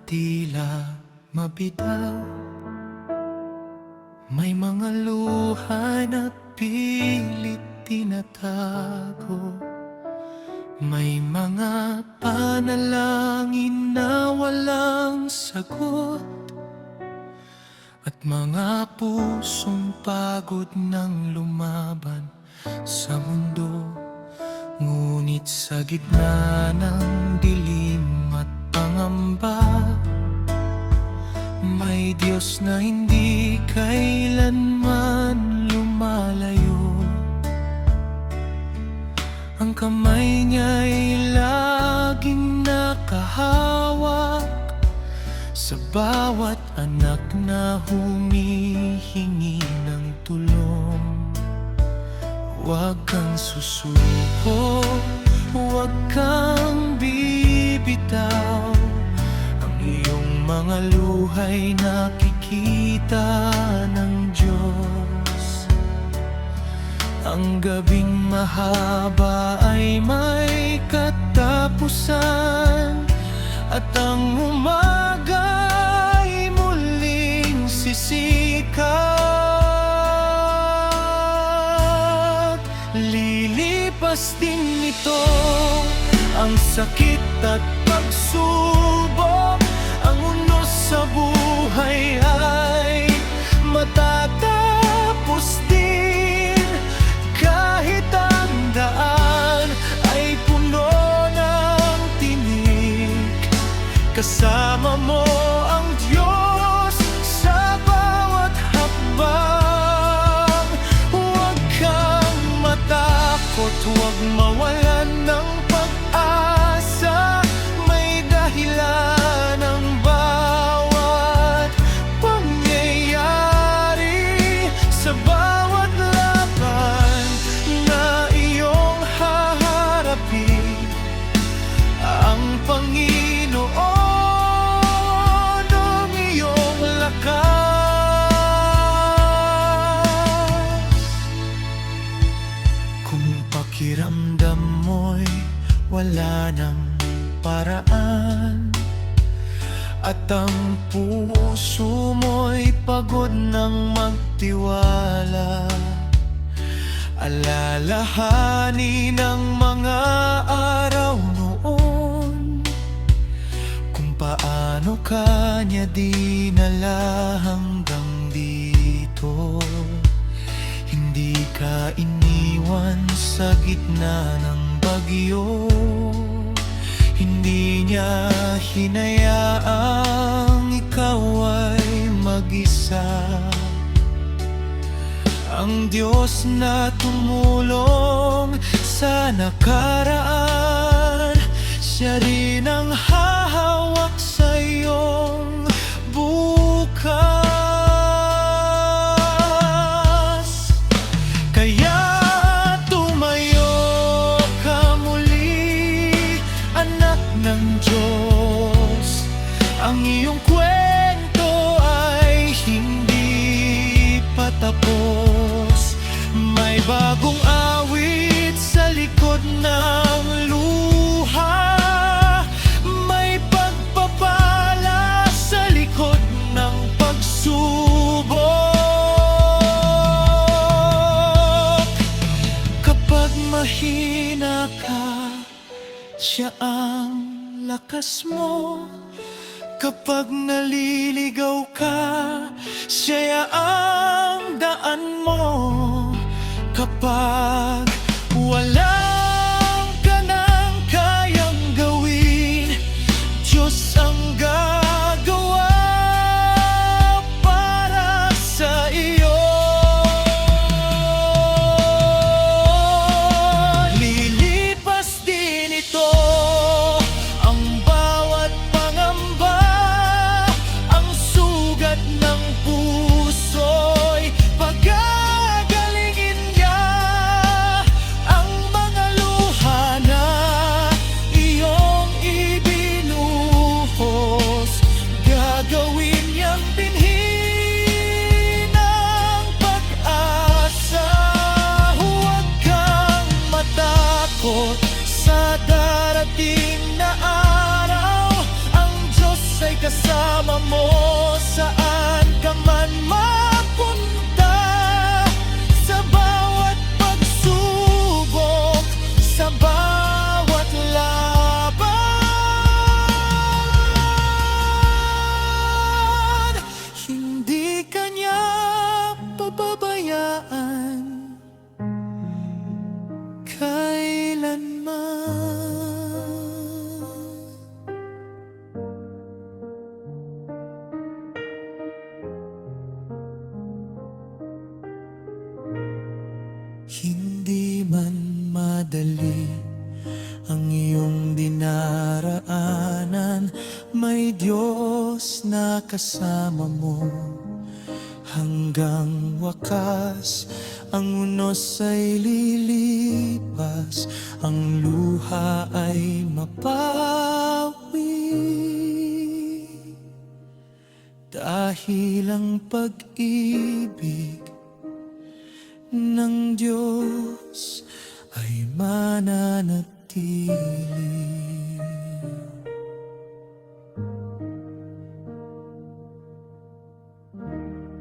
tila mabitaw. May mga luha na pilit tinatago. May mga panalangin na walang sagot, at mga pusong pagod ng lumaban sa mundo. Ngunit sa gitna ng dilim at pangamba, may Diyos na hindi kailanman lumalayo. Ang kamay niya'y laging nakahawak sa bawat anak na humihingi ng tulong. Huwag kang susuko, huwag kang bibitaw. Ang iyong mga luha'y nakikita ng Diyos. Ang gabing mahaba ay may katapusan, at ang umaga'y muling sisikat. Lilipas din ito ang sakit at pagsubok. Ang unos sa buhay ay matatapos din, kahit ang daan ay puno ng tinik. Kasama mo ang Diyos sa bawat hakbang. Huwag kang matakot, huwag mawalan ng pag-asa. May dahilan ang bawat pangyayari, sa bawat laban na iyong haharapin. Ang Panginoon ang iyong lakas. Kung pakiramdam mo'y wala ng paraan, at ang puso mo'y pagod ng magtiwala, alalahanin ang mga araw noon, kung paano ka niya dinala hanggang dito. Hindi ka iniwan sa gitna ng bagyo, hindi niya hinayaang ikaw ay mag-isa. Ang Diyos na tumulong sa nakaraan, Siya rin ang hahawak sa iyong bukas. Kaya tumayo ka muli, anak ng Diyos. Ang iyong kwento ay hindi pa tapos. May bagong awit sa likod ng luha, may pagpapala sa likod ng pagsubok. Kapag mahina ka, Siya ang lakas mo. Kapag naliligaw ka, Siya ang daan mo. Kapag walang ka nang kayang gawin, Diyos ang gagawa para sa iyo. Lilipas din ito ang bawat pangamba, ang sugat ng puso'y pagagalingin niya. madali ang iyong dinaraanan. May Diyos na kasama mo hanggang wakas. Ang unos ay lilipas, ang luha ay mapawi, dahil ang pag-ibig ng Diyos ay mananatili.